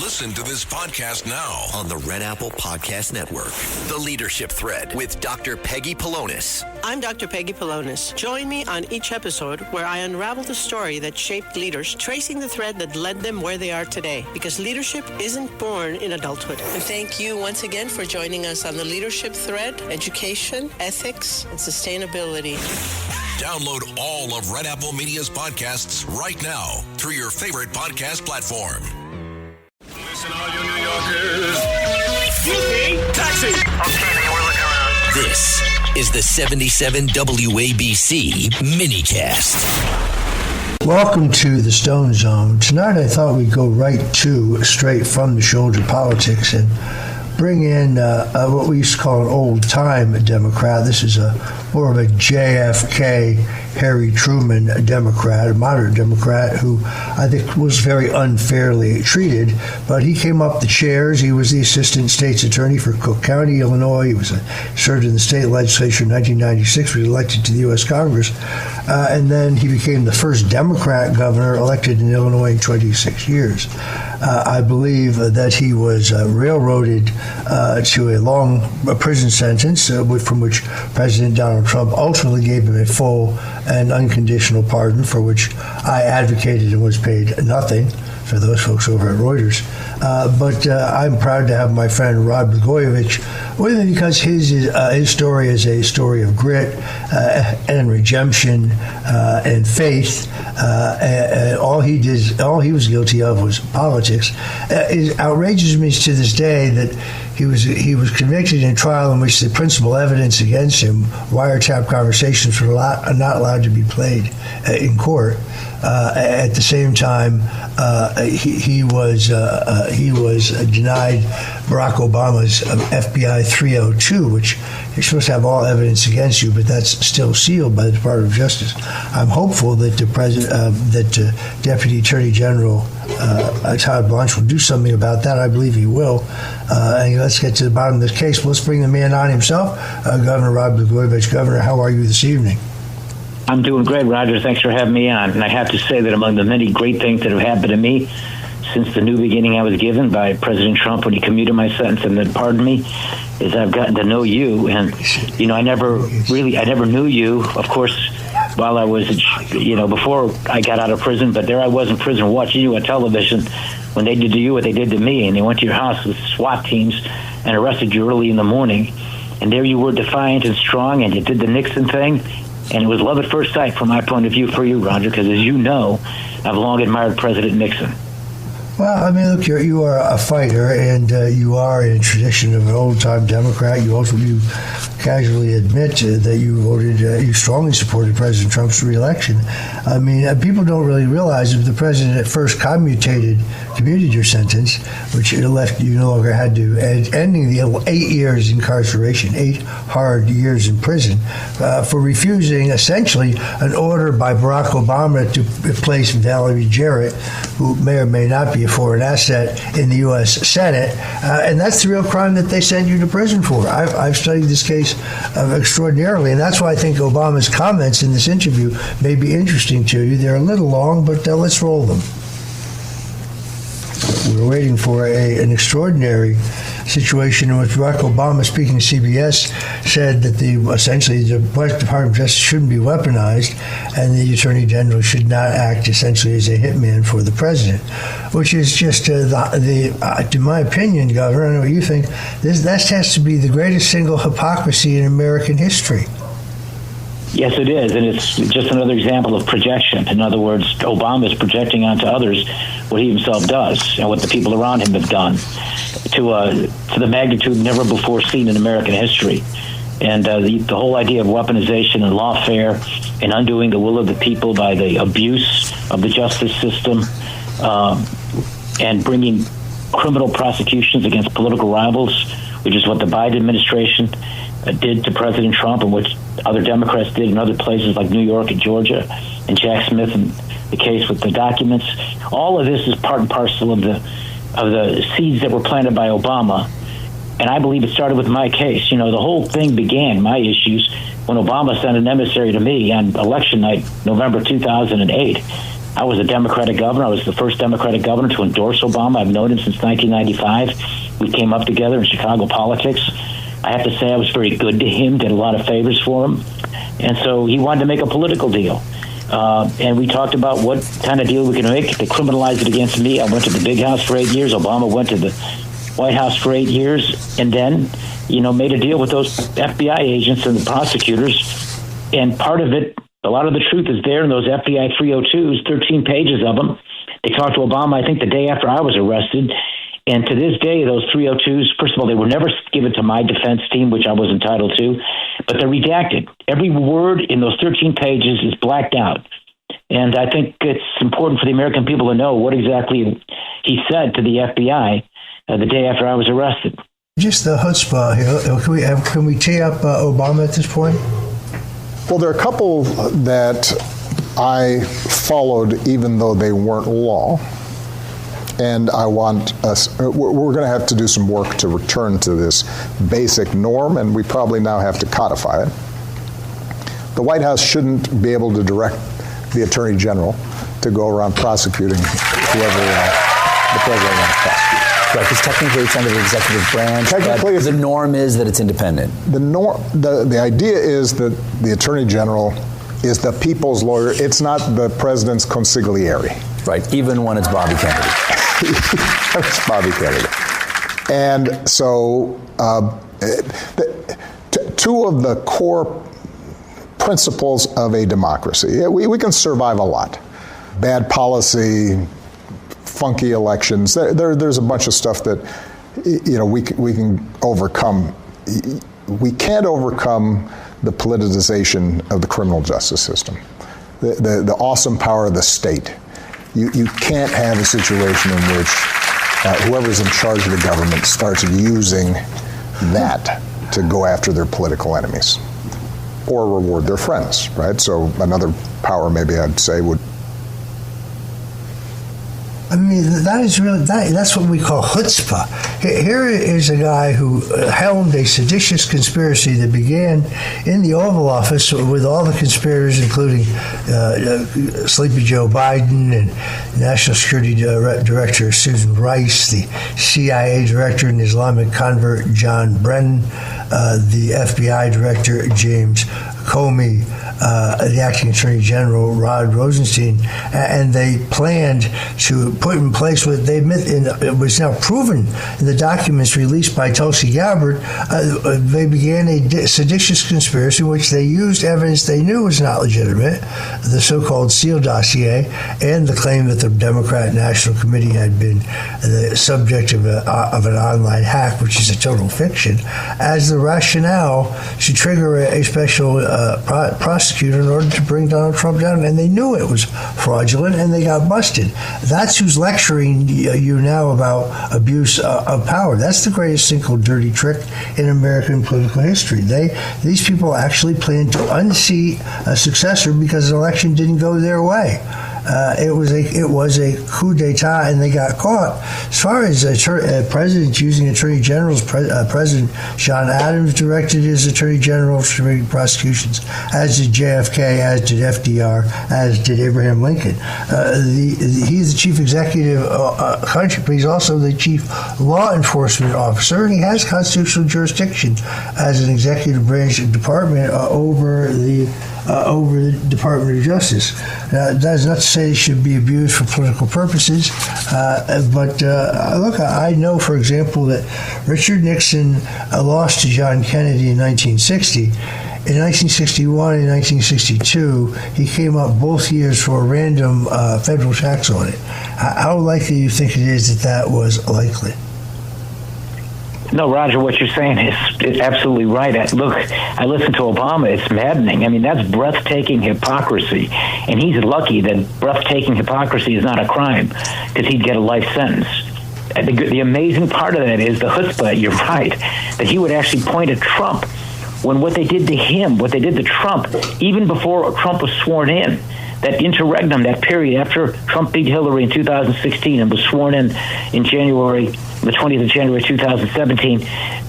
Listen to this podcast now on the Red Apple Podcast Network. The Leadership Thread with Dr. Peggy Polonis. I'm Dr. Peggy Polonis. Join me on each episode where I unravel the story that shaped leaders, tracing the thread that led them where they are today. Because leadership isn't born in adulthood. And thank you once again for joining us on the Leadership Thread, education, ethics, and sustainability. Download all of Red Apple Media's podcasts right now through your favorite podcast platform. Listen, all you New Yorkers. Taxi! Okay, we're looking around. This is the 77 WABC minicast. Welcome to the Stone Zone. Tonight I thought we'd go straight from the shoulder politics and bring in what we used to call an old-time Democrat. This is more of a JFK, Harry Truman Democrat, a moderate Democrat who I think was very unfairly treated, but he came up the chairs. He was the assistant state's attorney for Cook County, Illinois. He served in the state legislature in 1996, was elected to the U.S. Congress, and then he became the first Democrat governor elected in Illinois in 26 years. I believe that he was railroaded to a long prison sentence, from which President Donald Trump ultimately gave him a full and unconditional pardon, for which I advocated and was paid nothing for those folks over at Reuters. But I'm proud to have my friend Rod Blagojevich with me because his story is a story of grit and redemption and faith. And all he was guilty of was politics. It outrages me to this day that he was convicted in a trial in which the principal evidence against him, wiretap conversations, were not allowed to be played in court. At the same time, he was denied Barack Obama's FBI 302, which you're supposed to have all evidence against you, but that's still sealed by the Department of Justice. I'm hopeful that Deputy Attorney General Todd Blanche will do something about that. I believe he will. And let's get to the bottom of this case. Let's bring the man on himself, Governor Rod Blagojevich. Governor, how are you this evening? I'm doing great, Roger. Thanks for having me on. And I have to say that among the many great things that have happened to me since the new beginning I was given by President Trump when he commuted my sentence and then pardoned me, is I've gotten to know you. And, I never knew you, of course, while I was, before I got out of prison. But there I was in prison watching you on television when they did to you what they did to me. And they went to your house with SWAT teams and arrested you early in the morning. And there you were, defiant and strong, and you did the Nixon thing. And it was love at first sight from my point of view for you, Roger, because as you know, I've long admired President Nixon. Well, I mean, look, you are a fighter, and you are in a tradition of an old-time Democrat. You also casually admit that you strongly supported President Trump's reelection. I mean, people don't really realize if the president at first commuted your sentence, which left you no longer had to, ending the 8 years incarceration, 8 hard years in prison, for refusing essentially an order by Barack Obama to place Valerie Jarrett, who may or may not be a foreign asset, in the U.S. Senate. And that's the real crime that they sent you to prison for. I've studied this case extraordinarily, and that's why I think Obama's comments in this interview may be interesting to you. They're a little long, but let's roll them. We're waiting for an extraordinary situation in which Barack Obama, speaking to CBS, said that essentially the Department of Justice shouldn't be weaponized and the Attorney General should not act essentially as a hitman for the president, which is just, to my opinion, Governor, I know what you think, that has to be the greatest single hypocrisy in American history. Yes, it is, and it's just another example of projection. In other words, Obama is projecting onto others what he himself does and what the people around him have done to the magnitude never before seen in American history. And the whole idea of weaponization and lawfare and undoing the will of the people by the abuse of the justice system and bringing criminal prosecutions against political rivals, which is what the Biden administration did to President Trump and which other Democrats did in other places like New York and Georgia, and Jack Smith and the case with the documents. All of this is part and parcel of the seeds that were planted by Obama. And I believe it started with my case. The whole thing began, my issues, when Obama sent an emissary to me on election night, November 2008. I was a Democratic governor. I was the first Democratic governor to endorse Obama. I've known him since 1995. We came up together in Chicago politics. I have to say I was very good to him, did a lot of favors for him. And so he wanted to make a political deal. And we talked about what kind of deal we can make. They criminalized it against me. I went to the big house for 8 years. Obama went to the White House for 8 years. And then, made a deal with those FBI agents and the prosecutors. And part of it, a lot of the truth is there in those FBI 302s, 13 pages of them. They talked to Obama, I think, the day after I was arrested. And to this day, those 302s, first of all, they were never given to my defense team, which I was entitled to, but they're redacted. Every word in those 13 pages is blacked out. And I think it's important for the American people to know what exactly he said to the FBI the day after I was arrested. Just the chutzpah here. Can we tee up Obama at this point? Well, there are a couple that I followed even though they weren't law. And I want us, we're going to have to do some work to return to this basic norm, and we probably now have to codify it. The White House shouldn't be able to direct the Attorney General to go around prosecuting whoever the President wants to prosecute. Right, because technically it's under the executive branch, technically, but the norm is that it's independent. The idea is that the Attorney General is the people's lawyer. It's not the President's consigliere. Right, even when it's Bobby Kennedy. It's Bobby Kennedy. And so two of the core principles of a democracy, we can survive a lot. Bad policy, funky elections, there's a bunch of stuff that we can overcome. We can't overcome the politicization of the criminal justice system, the awesome power of the state. You can't have a situation in which whoever's in charge of the government starts using that to go after their political enemies or reward their friends, right? So another power, maybe I'd say, would... I mean, that's what we call chutzpah. Here is a guy who helmed a seditious conspiracy that began in the Oval Office with all the conspirators, including Sleepy Joe Biden and National Security Director Susan Rice, the CIA Director and Islamic convert John Brennan, the FBI Director James Comey, the acting Attorney General Rod Rosenstein, and they planned to put in place what they admit, it was now proven in the documents released by Tulsi Gabbard. They began a seditious conspiracy in which they used evidence they knew was not legitimate, the so-called Seal dossier, and the claim that the Democrat National Committee had been the subject of an online hack, which is a total fiction, as the rationale to trigger a special prosecutor in order to bring Donald Trump down. And they knew it was fraudulent, and they got busted. That's who's lecturing you now about abuse of power. That's the greatest single dirty trick in American political history. These people actually planned to unseat a successor because the election didn't go their way. It was a coup d'etat, and they got caught. As far as presidents using attorney generals, President John Adams directed his attorney generals to bring prosecutions, as did JFK, as did FDR, as did Abraham Lincoln. He's the chief executive country, but he's also the chief law enforcement officer, and he has constitutional jurisdiction as an executive branch department over the Department of Justice. That's not to say it should be abused for political purposes, but look, I know, for example, that Richard Nixon lost to John Kennedy in 1960. In 1961 and 1962, he came up both years for a random federal tax audit. How likely do you think it is that was likely? No, Roger, what you're saying is absolutely right. Look, I listened to Obama. It's maddening. I mean, that's breathtaking hypocrisy. And he's lucky that breathtaking hypocrisy is not a crime, because he'd get a life sentence. The amazing part of that is the chutzpah, you're right, that he would actually point at Trump when what they did to him, what they did to Trump, even before Trump was sworn in, that interregnum, that period after Trump beat Hillary in 2016 and was sworn in January, the 20th of January 2017,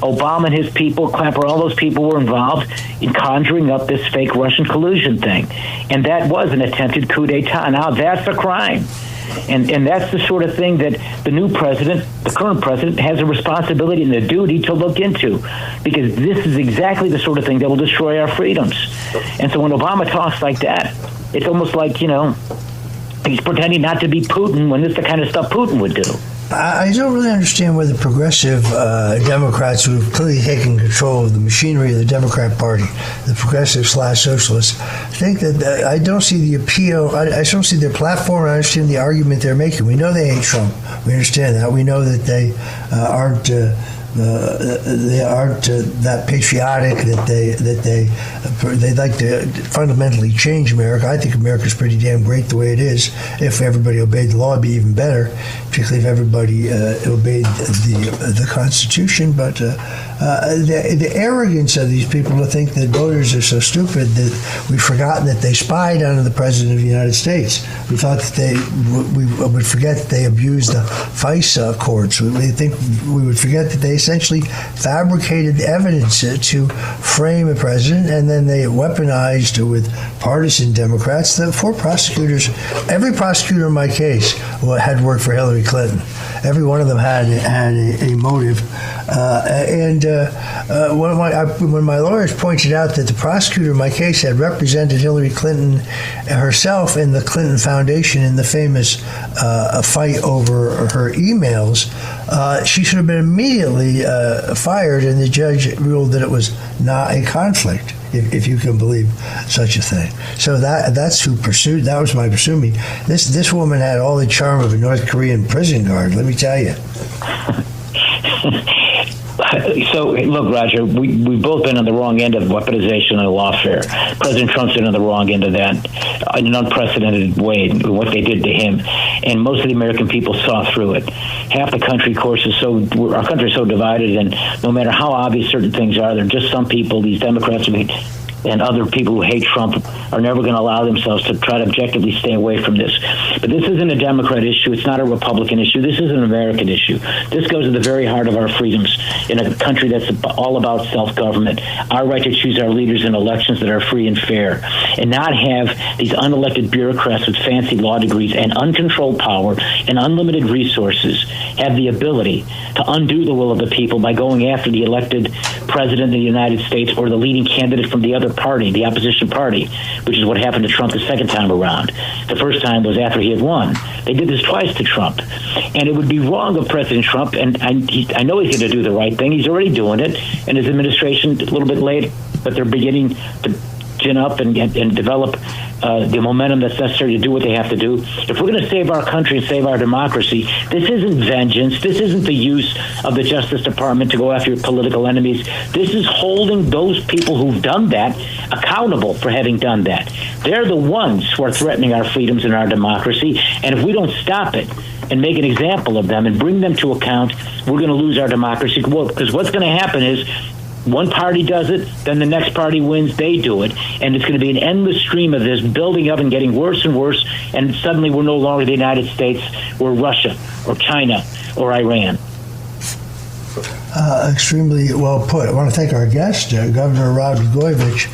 Obama and his people, Clapper, all those people were involved in conjuring up this fake Russian collusion thing. And that was an attempted coup d'etat. Now, that's a crime. And that's the sort of thing that the new president, the current president, has a responsibility and a duty to look into, because this is exactly the sort of thing that will destroy our freedoms. And so when Obama talks like that, it's almost like, he's pretending not to be Putin when this is the kind of stuff Putin would do. I don't really understand where the progressive Democrats, who have clearly taken control of the machinery of the Democrat Party, the progressive/socialists, think that I don't see the appeal. I don't see their platform. I understand the argument they're making. We know they hate Trump. We understand that. We know that they aren't that patriotic, that they like to fundamentally change America. I think America's pretty damn great the way it is. If everybody obeyed the law, it'd be even better, particularly if everybody obeyed the Constitution. But the arrogance of these people to think that voters are so stupid that we've forgotten that they spied on the President of the United States. We thought that we would forget that they abused the FISA courts. We think we would forget that they essentially fabricated evidence to frame a president, and then they weaponized with partisan Democrats. The four prosecutors, every prosecutor in my case had worked for Hillary Clinton. Every one of them had a motive. When my lawyers pointed out that the prosecutor in my case had represented Hillary Clinton herself and the Clinton Foundation in the famous fight over her emails, she should have been immediately fired, and the judge ruled that it was not a conflict, if you can believe such a thing. So that's who pursued. That was my pursuing. This woman had all the charm of a North Korean prison guard, let me tell you. So, look, Roger, we've both been on the wrong end of weaponization and lawfare. President Trump's been on the wrong end of that in an unprecedented way, what they did to him. And most of the American people saw through it. Half the country, of course, our country is so divided, and no matter how obvious certain things are, there are just some people, these Democrats and other people who hate Trump, are never going to allow themselves to try to objectively stay away from this. But this isn't a Democrat issue. It's not a Republican issue. This is an American issue. This goes to the very heart of our freedoms in a country that's all about self-government, our right to choose our leaders in elections that are free and fair, and not have these unelected bureaucrats with fancy law degrees and uncontrolled power and unlimited resources have the ability to undo the will of the people by going after the elected president of the United States or the leading candidate from the other party, the opposition party, which is what happened to Trump the second time around. The first time was after he had won. They did this twice to Trump. And it would be wrong of President Trump, and I know he's going to do the right thing. He's already doing it, and his administration, a little bit late, but they're beginning to gin up and develop the momentum that's necessary to do what they have to do. If we're going to save our country and save our democracy, this isn't vengeance. This isn't the use of the Justice Department to go after your political enemies. This is holding those people who've done that accountable for having done that. They're the ones who are threatening our freedoms and our democracy. And if we don't stop it and make an example of them and bring them to account, we're going to lose our democracy. Because what's going to happen is one party does it, then the next party wins, they do it, and it's going to be an endless stream of this building up and getting worse and worse, and suddenly we're no longer the United States, we're Russia or China or Iran. Extremely well put. I want to thank our guest, Governor Rod Blagojevich.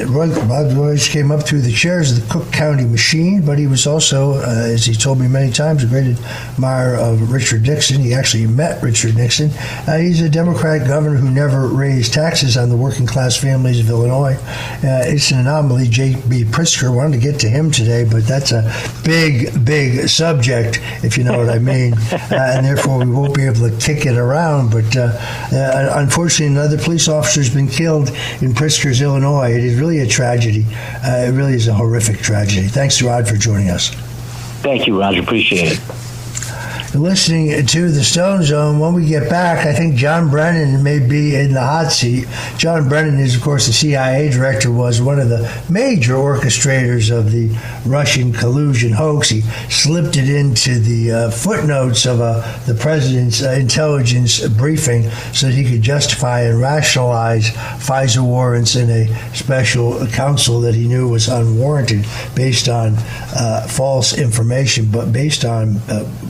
Rod Blagojevich came up through the chairs of the Cook County machine, but he was also, as he told me many times, a great admirer of Richard Nixon. He actually met Richard Nixon. He's a Democrat governor who never raised taxes on the working class families of Illinois. It's an anomaly. J.B. Pritzker wanted to get to him today, but that's a big subject, if you know what I mean, and therefore we won't be able to kick it around. But unfortunately, another police officer has been killed in Pritzker's, Illinois. It is really a tragedy. It really is a horrific tragedy. Thanks, Rod, for joining us. Thank you, Roger. Appreciate it. listening to the Stone Zone. When we get back, I think John Brennan may be in the hot seat. John Brennan is, of course, the CIA director, was one of the major orchestrators of the Russian collusion hoax. He slipped it into the footnotes of the president's intelligence briefing so that he could justify and rationalize FISA warrants in a special counsel that he knew was unwarranted based on false information, but based on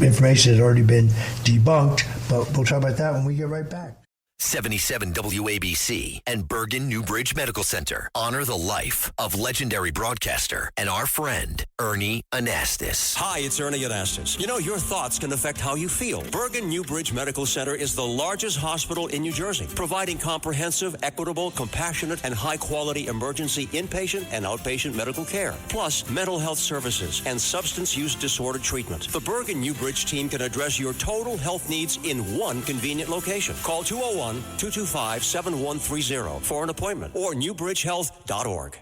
information that had already been debunked. But we'll talk about that when we get right back. 77 WABC and Bergen Newbridge Medical Center honor the life of legendary broadcaster and our friend, Ernie Anastas. Hi, it's Ernie Anastas. You know, your thoughts can affect how you feel. Bergen Newbridge Medical Center is the largest hospital in New Jersey, providing comprehensive, equitable, compassionate, and high-quality emergency inpatient and outpatient medical care, plus mental health services and substance use disorder treatment. The Bergen Newbridge team can address your total health needs in one convenient location. Call 201-225-7130 for an appointment or newbridgehealth.org.